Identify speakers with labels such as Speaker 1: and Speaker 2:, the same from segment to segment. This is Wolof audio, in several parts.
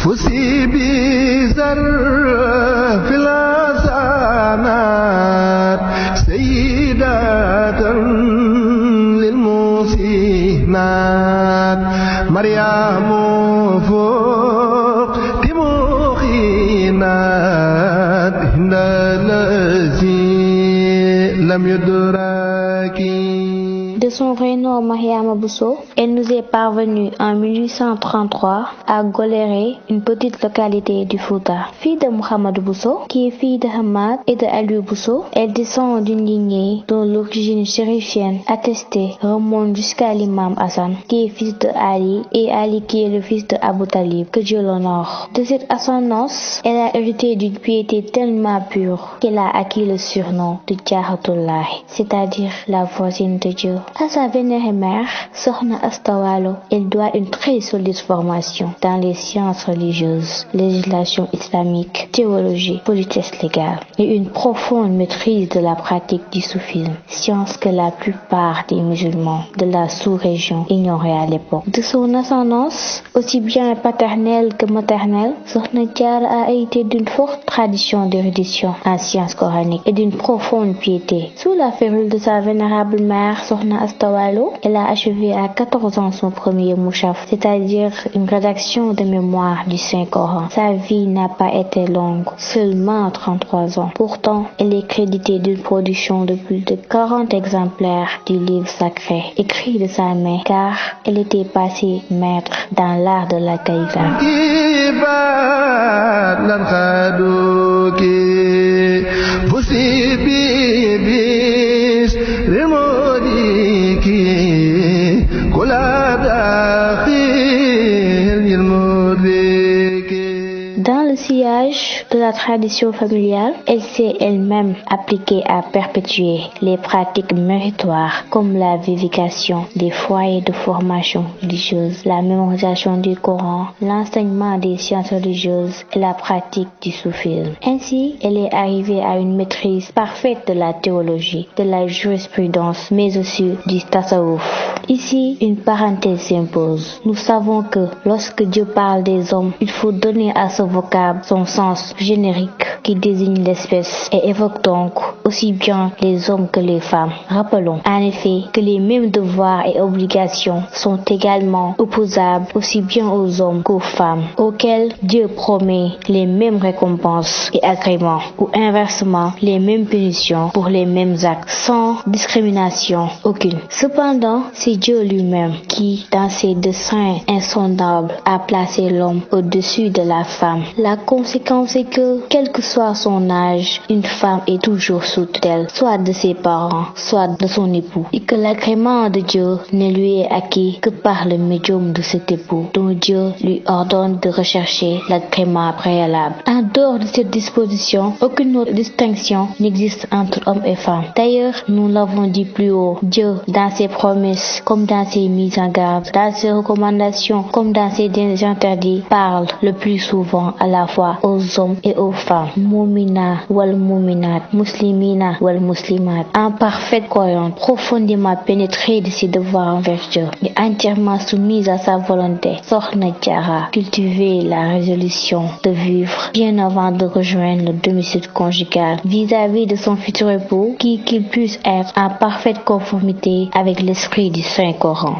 Speaker 1: فسي بزر في الأسانات سيدات للمسينات مريم فوق تموخينات هند الذي لم يدركي.
Speaker 2: De son vrai nom Mariama Bousso, elle nous est parvenue en 1833 à Goléré, une petite localité du Fouta. Fille de Mohamed Bousso, qui est fille de Hamad et de Aliou Bousso, elle descend d'une lignée dont l'origine chérifienne attestée remonte jusqu'à l'imam Hassan, qui est fils de Ali, et Ali qui est le fils de Abu Talib, que Dieu l'honore. De cette ascendance, elle a hérité d'une piété tellement pure qu'elle a acquis le surnom de Djahatullah, c'est-à-dire la voisine de Dieu. À sa vénérée mère, Sokhna Asta Walo, elle doit une très solide formation dans les sciences religieuses, législation islamique, théologie, politesse légale et une profonde maîtrise de la pratique du soufisme, science que la plupart des musulmans de la sous-région ignoraient à l'époque. De son ascendance, aussi bien paternelle que maternelle, Sokhna Diarra a été d'une forte tradition d'érudition en sciences coraniques et d'une profonde piété. Sous la férule de sa vénérable mère, Sokhna Asta Walo, elle a achevé à 14 ans son premier mouchaf, c'est-à-dire une rédaction de mémoire du Saint-Coran. Sa vie n'a pas été longue, seulement 33 ans. Pourtant, elle est créditée d'une production de plus de 40 exemplaires du livre sacré, écrit de sa main, car elle était passée maître dans l'art de la calligraphie. Dans le sillage de la tradition familiale, elle s'est elle-même appliquée à perpétuer les pratiques méritoires comme la vivification des foyers de formation religieuse, la mémorisation du Coran, l'enseignement des sciences religieuses et la pratique du soufisme. Ainsi, elle est arrivée à une maîtrise parfaite de la théologie, de la jurisprudence, mais aussi du tasawwuf. Ici, une parenthèse s'impose. Nous savons que lorsque Dieu parle des hommes, il faut donner à ce vocable son sens générique qui désigne l'espèce et évoque donc aussi bien les hommes que les femmes. Rappelons en effet que les mêmes devoirs et obligations sont également opposables aussi bien aux hommes qu'aux femmes, auxquels Dieu promet les mêmes récompenses et agréments, ou inversement les mêmes punitions pour les mêmes actes, sans discrimination aucune. Cependant, c'est Dieu lui-même qui, dans ses desseins insondables, a placé l'homme au-dessus de la femme. La conséquence est que, quel que soit son âge, une femme est toujours sous tutelle, soit de ses parents, soit de son époux, et que l'agrément de Dieu ne lui est acquis que par le médium de cet époux, dont Dieu lui ordonne de rechercher l'agrément préalable. En dehors de cette disposition, aucune autre distinction n'existe entre hommes et femmes. D'ailleurs, nous l'avons dit plus haut, Dieu, dans ses promesses, comme dans ses mises en garde, dans ses recommandations, comme dans ses interdits, parle le plus souvent à la fois aux hommes et aux femmes. Moumina wal mouminat, muslimina wal muslimat. En parfaite croyante, profondément pénétrée de ses devoirs envers Dieu et entièrement soumise à sa volonté, Sokhna Diarra cultivait la résolution de vivre bien avant de rejoindre le domicile conjugal vis-à-vis de son futur époux, qu'il puisse être en parfaite conformité avec l'esprit du Saint-Coran.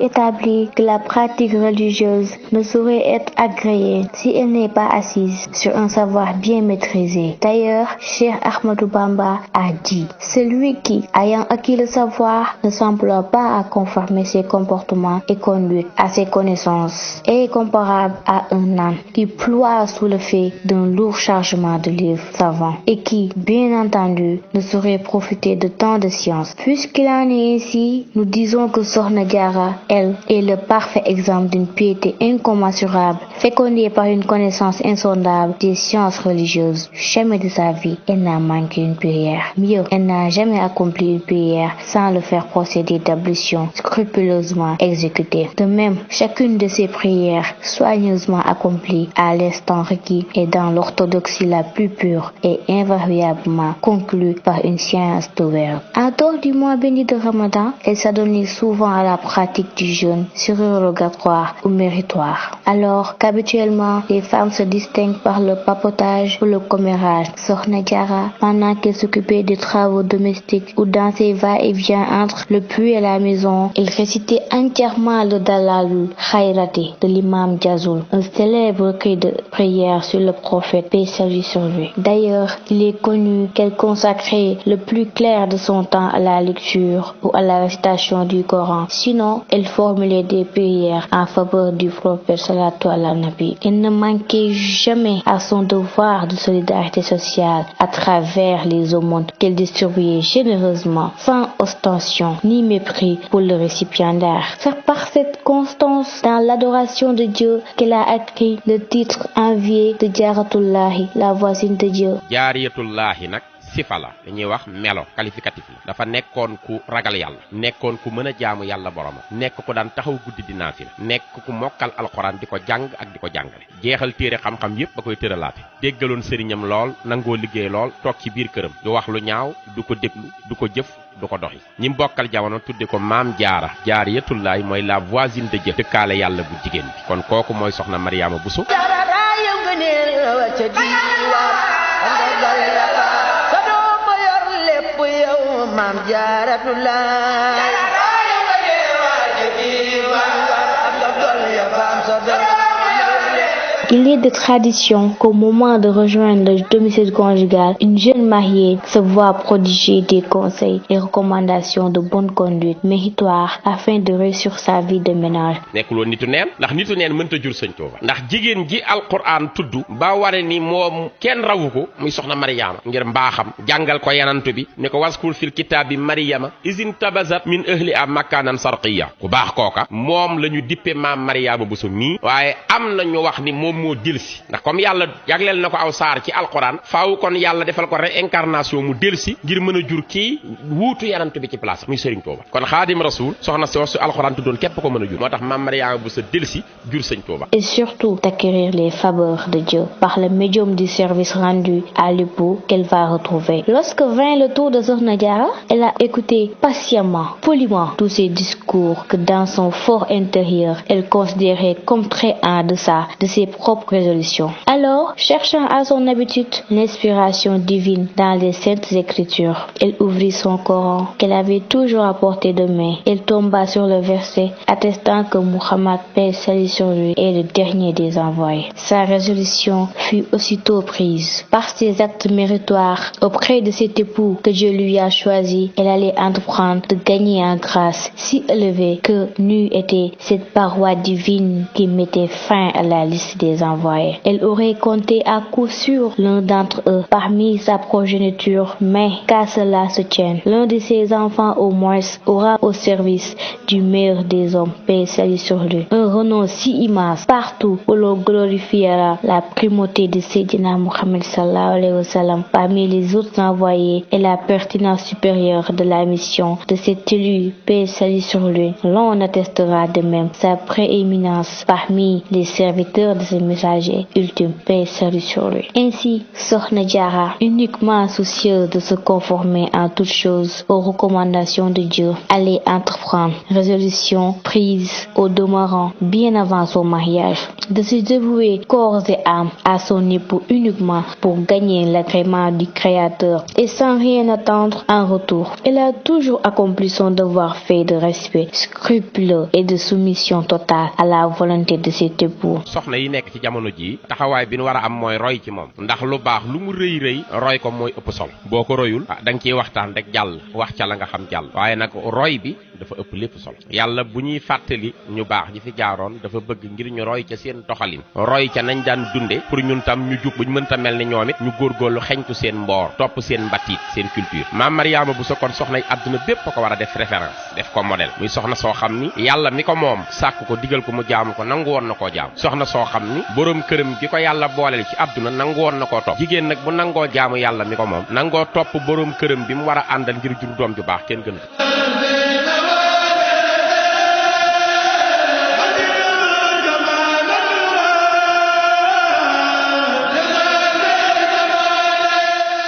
Speaker 2: Établi que la pratique religieuse ne saurait être agréée si elle n'est pas assise sur un savoir bien maîtrisé. D'ailleurs, Cheikh Ahmadou Bamba a dit: celui qui, ayant acquis le savoir, ne s'emploie pas à conformer ses comportements et conduites à ses connaissances est comparable à un âne qui ploie sous le fait d'un lourd chargement de livres savants et qui, bien entendu, ne saurait profiter de tant de sciences. Puisqu'il en est ainsi, nous disons que Sokhna Diarra est elle est le parfait exemple d'une piété incommensurable, fécondée par une connaissance insondable des sciences religieuses. Jamais de sa vie, elle n'a manqué une prière. Mieux, elle n'a jamais accompli une prière sans le faire procéder d'ablution scrupuleusement exécutée. De même, chacune de ses prières, soigneusement accomplie à l'instant requis et dans l'orthodoxie la plus pure, est invariablement conclue par une séance ouverte. En dehors du mois béni de Ramadan, elle s'adonne souvent à la pratique du jeûne surrogatoire ou méritoire. Alors qu'habituellement, les femmes se distinguent par le papotage ou le commérage, Sokhna Diarra, pendant qu'elle s'occupait des travaux domestiques ou dans ses va-et-vient entre le puits et la maison, elle récitait entièrement le Dalalul Khairati de l'imam Jazul, un célèbre recueil de prières sur le prophète, paix et salut sur lui. D'ailleurs, il est connu qu'elle consacrait le plus clair de son temps à la lecture ou à la récitation du Coran. Sinon, elle formulait des prières en faveur du prophète sallallahu ala nabi. Elle ne manquait jamais à son devoir de solidarité sociale à travers les aumônes qu'elle distribuait généreusement, sans ostension ni mépris pour le récipiendaire. C'est par cette constance dans l'adoration de Dieu qu'elle a acquis le titre envié de Jaaratullahi, la voisine de Dieu.
Speaker 3: Jaaratullahi nag sifa la dañuy wax melo qualificatif la dafa nekkoon ku ragal yàlla nekkoon ku mën a jaamu yàlla boroma nekk ku daan taxaw guddi di naafila nekk ku mokkal alxuraan di ko jàng ak di ko jàngale jeexal téere xam-xam yépp ba koy tëralaate déggaloon sëriñam lool nangoo liggéey lool toog ci biir këram du wax lu ñaaw du ko déglu du ko jëf du ko doxi ñi bokkal jamono tudde ko maam jaara Jaaratullaay mooy la voisine de Dieu dëkkaale yàlla bu jigéen bi kon kooku mooy soxna Mariama Bousso
Speaker 4: Maam Jaaratullaay
Speaker 2: Il est de tradition qu'au moment de rejoindre le domicile conjugal, une jeune mariée se voit prodiguer des conseils et recommandations de bonne conduite méritoires afin de réussir sa vie de ménage.
Speaker 3: nekkuloon nitu neen ndax nitu neen mënta jur sëñ Tuuba ndax jigéen ji alquran tudd ba ware ni moom kenn rawu ko muy soxna Mariama ngir mbaaxam jàngal ko yanantu bi ne ko waskul fil kitaabi Mariama isin tabazat min ahli a makaanan sarqiya ku baax kooka moom la ñu dippe maam Mariama Bousso mii waaye am na ñu wax ni moom moo delsi ndax comme yàlla jagleel na ko aw saar ci alquran faaw kon yàlla defal ko réincarnation mu delsi ngir mën a jur kii wuutu yanantu bi ci place muy Sëriñ Tuuba kon Xaadim Rasul soxna si wax alquran tuddoon képp ko mën a jur moo tax maam Mariama Bousso delsi jur Sëñ Tuuba.
Speaker 2: Et surtout d'acquérir les faveurs de Dieu par le médium du service rendu à l'époux qu'elle va retrouver. Lorsque vint le tour de Sokhna Diarra, elle a écouté patiemment, poliment tous ces discours que dans son fort intérieur, elle considérait comme très en deçà de ses propres résolutions. Alors, cherchant à son habitude l'inspiration divine dans les saintes écritures, elle ouvrit son Coran qu'elle avait toujours à portée de main. Elle tomba sur le verset attestant que Muhammad, paix et salut sur lui, est le dernier des envoyés. Sa résolution fut aussitôt prise. Par ses actes méritoires auprès de cet époux que Dieu lui a choisi, elle allait entreprendre de gagner en grâce si élevée que n'eût été cette paroi divine qui mettait fin à la liste des envoyés. Elle aurait compté à coup sûr l'un d'entre eux parmi sa progéniture, mais qu'à cela se tienne, l'un de ses enfants au moins aura au service du meilleur des hommes, paix et salut sur lui, un renom si immense partout où l'on glorifiera la primauté de Sayyidina Muhammad sallallahu alayhi wa sallam parmi les autres envoyés et la pertinence supérieure de la mission de cet élu, paix et salut sur lui. L'on attestera de même sa prééminence parmi les serviteurs de ce messager ultime, paix et salut sur lui. Ainsi, Sokhna Diarra, uniquement soucieuse de se conformer en toutes choses aux recommandations de Dieu, allait entreprendre, résolution prise au demeurant bien avant son mariage, de se dévouer corps et âme à son époux uniquement pour gagner l'agrément du Créateur et sans rien attendre en retour. Elle a toujours accompli son devoir fait de respect scrupuleux et de soumission totale à la volonté de cet époux.
Speaker 3: soxna yi nekk ci jamono ji taxawaay bi ñu war a am mooy roy ci moom ndax lu baax lu mu rëy rëy roy ko mooy ëpp solo boo ko royul da nga ciy waxtaan rek jàll wax ca la nga xam jàll waaye nag roy bi dafa ëpp lépp solo. yàlla bu ñuy fàttali ñu baax ñi fi jaaroon dafa bëgg ngir ñu roy ca seen doxalin roy ca nañ daan dunde pour ñun tam ñu jub buñ mënta mel ni ñoom it ñu góorgóorlu xeñtu seen mboor topp seen mbatiit seen culture. maam Mariama Bousso kon soxna yi àdduna bépp ko war a def référence def ko modèle muy soxna soo xam ni yàlla mi ko moom sàkk ko digal ko mu jaamu ko nangu woon na koo jaam soxna soo xam ni boroom këram gi ko yàlla booleel ci àdduna nangu woon na koo topp jigéen nag bu nangoo jaamu yàlla mi ko moom nangoo topp boroom këram bi mu war a àndal ngir jur doom ju baax kenn gën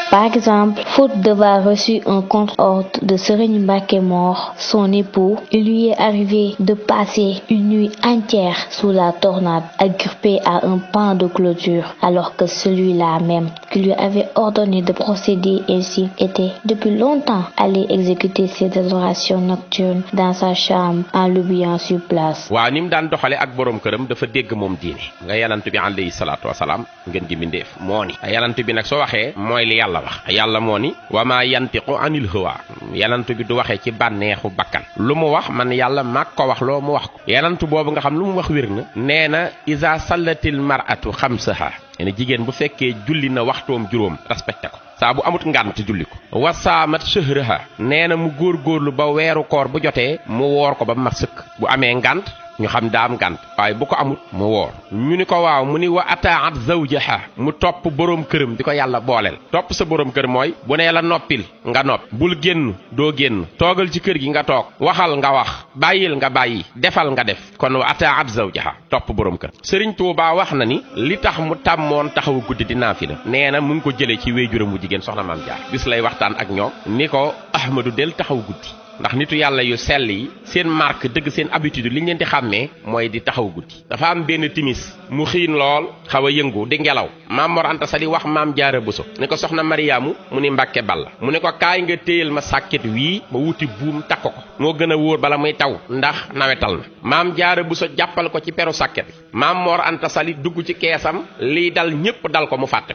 Speaker 2: Par exemple, faute d'avoir reçu un contre-ordre de Serigne Mbacké Mor, son époux, il lui est arrivé de passer une nuit entière sous la tornade, agrippé à un pan de clôture, alors que celui-là même qui lui avait ordonné de procéder ainsi était depuis longtemps allé exécuter ses adorations nocturnes dans sa chambre en l'oubliant sur place.
Speaker 3: waaw ni mu daan doxale ak borom këram dafa dégg moom diine nga yanant bi alayhi salaatu wasalaam ngeen gi mindeef moo ni yanant bi nag soo waxee mooy li yàlla wax yàlla moo ni wa maa yantiqu anil hawa yanant bi du waxee ci bànneexu bakkan lu mu wax man yàlla mag ko wax loo mu wax ko yanant boobu nga xam lu mu wax wér na nee na iza sallatil mar'atu xamsaha ne jigéen bu fekkee julli na waxtoom juróom respecté ko saa bu amut ngànt julli ko wasaamat shahraha nee na mu góorgóorlu ba weeru koor bu jotee mu woor ko ba mat sëkk bu amee ngànt ñu xam daam ngànt waaye bu ko amut mu woor ñu ni ko waaw mu ni wa ataat zawjaha mu topp boroom këram bi ko yàlla booleel topp sa boroom kër mooy bu nee la noppil nga nopp bul génn doo génn toogal ci kër gi nga toog waxal nga wax bàyyil nga bàyyi defal nga def kon wa ataat zawjaha topp boroom kër Sëriñ Tuubaa wax na ni li tax mu tàmmoon taxawu guddi di naafila nee na mu ngi ko jëlee ci wéyjuram bu jigéen soxna Maam Jaara bis lay waxtaan ak ñoom ni ko Ahmadu del taxaw guddi ndax nitu yàlla yu sell yi seen marque dëgg seen habitude li ñu leen di xàmmee mooy di taxaw guddi dafa am benn timis mu xiin lool xaw a yëngu di ngelaw maam Mor Anta Sali wax maam Jaara Buso ni ko soxna Mariyaamu mu ni Mbàkke Balla mu ni ko kaay nga téyel ma sàkket wii ma wuti buum takk ko moo gën a wóor bala muy taw ndax nawetal na maam Jaara Buso jàppal ko ci peru sàkket bi maam Mor Anta Sali dugg ci keesam lii dal ñépp dal ko mu fàtte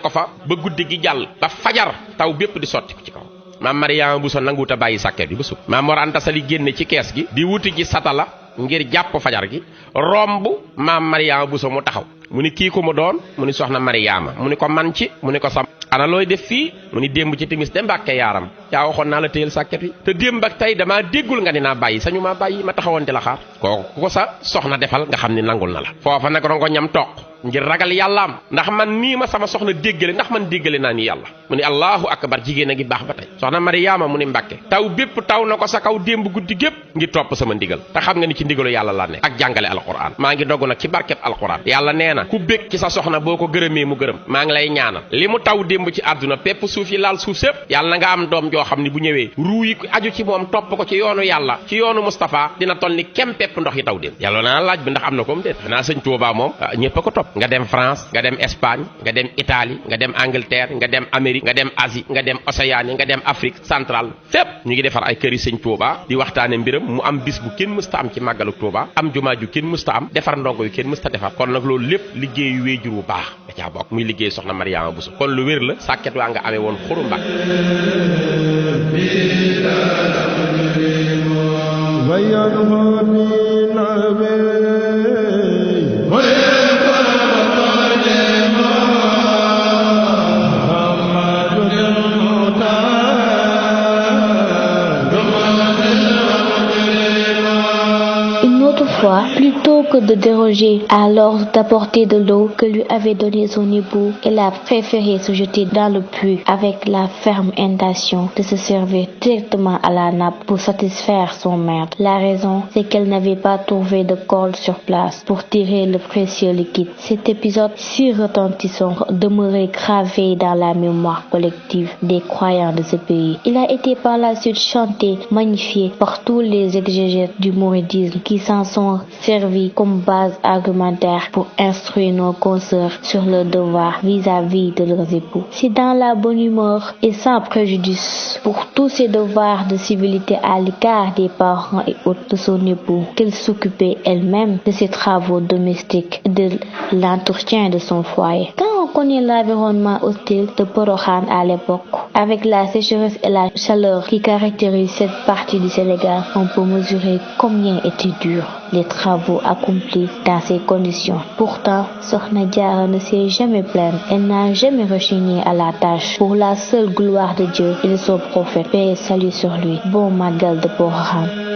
Speaker 3: ko fa ba guddi gi jàll ba fajar taw bépp di sotti ko ci kaw maam Mariama Bousso nanguwut a bàyyi sàkket bi ba sub maam Mor Anta Sali génne ci kees gi di wuti ji satala ngir jàpp fajar gi romb maam Mariama Bousso mu taxaw mu ni kii ko mu doon mu ni soxna Mariama mu ni ko man ci mu ni ko sam ana looy def fii mu ni démb ci timis de Mbàkke yaaram yaa waxoon naa la téyel sàkket wi te démb ak tey damaa déggul nga ni naa bàyyi sañu maa bàyyi ma taxawoon di la xaar kooku ku ko sa soxna defal nga xam ni nangul na la foofa nag rongo ñam toq ngir ragal yàllaam ndax man nii ma sama soxna déggale ndax man déggale naa ni yàlla mu ni allahu akbar jigéen a ngi baax ba tey soxna Mariama mu ni Mbàkke taw bépp taw na ko sa kaw démb guddi gépp ngir topp sama ndigal te xam nga ni ci ndigalu yàlla laa ne ak jàngale alquran maa ngi dogg nag ci barkeb alquran yàlla nee na ku bég ci sa soxna boo ko gërëmee mu gërëm maa ngi lay ñaanal li mu taw démb ci àdduna pépp suuf yi laal suuf sépp yàlla na nga am doom joo xam ni bu ñëwee ruu yi aju ci moom topp ko ci yoonu yàlla ci yoonu Moustapha dina toll ni kem pépp ndox yi taw démb yàlla naa laaj bi ndax am na ko mu déet xanaa sëñ Tuubaa moom ñépp a ko topp nga dem France nga dem Espagne nga dem Italie nga dem Angleterre nga dem Amérique nga dem Asie nga dem Océanie nga dem Afrique centrale fépp ñu ngi defar ay këri sëñ Tuubaa di waxtaane mbiram mu am bis bu kenn mësta am ci màggalu Tuubaa am jumaa ju kenn mësta am defar ndongo yu kenn mësta defar kon nag loolu lépp liggéeyu wéejur bu baax da caa bokk muy liggéey soxna Mariama Bousso kon lu wér la sàkket waa nga amee woon xuru mbag
Speaker 2: Plutôt que de déroger à l'ordre d'apporter de l'eau que lui avait donné son époux, elle a préféré se jeter dans le puits avec la ferme intention de se servir directement à la nappe pour satisfaire son maître. La raison, c'est qu'elle n'avait pas trouvé de corde sur place pour tirer le précieux liquide. Cet épisode si retentissant demeurait gravé dans la mémoire collective des croyants de ce pays. Il a été par la suite chanté, magnifié par tous les exégètes du mouridisme qui s'en sont servis comme base argumentaire pour instruire nos consoeurs sur leur devoir vis-à-vis de leurs époux. C'est dans la bonne humeur et sans préjudice pour tous ses devoirs de civilité à l'égard des parents et hôtes de son époux qu'elle s'occupait elle-même de ses travaux domestiques et de l'entretien de son foyer. Quand on connaît l'environnement hostile de Porokhane à l'époque, avec la sécheresse et la chaleur qui caractérisent cette partie du Sénégal, on peut mesurer combien étaient durs les travaux accomplis dans ces conditions. Pourtant, Sokhna Diarra ne s'est jamais plainte. Elle n'a jamais rechigné à la tâche pour la seule gloire de Dieu et de son prophète. Paix et salut sur lui. Bon Magal de Porokhane.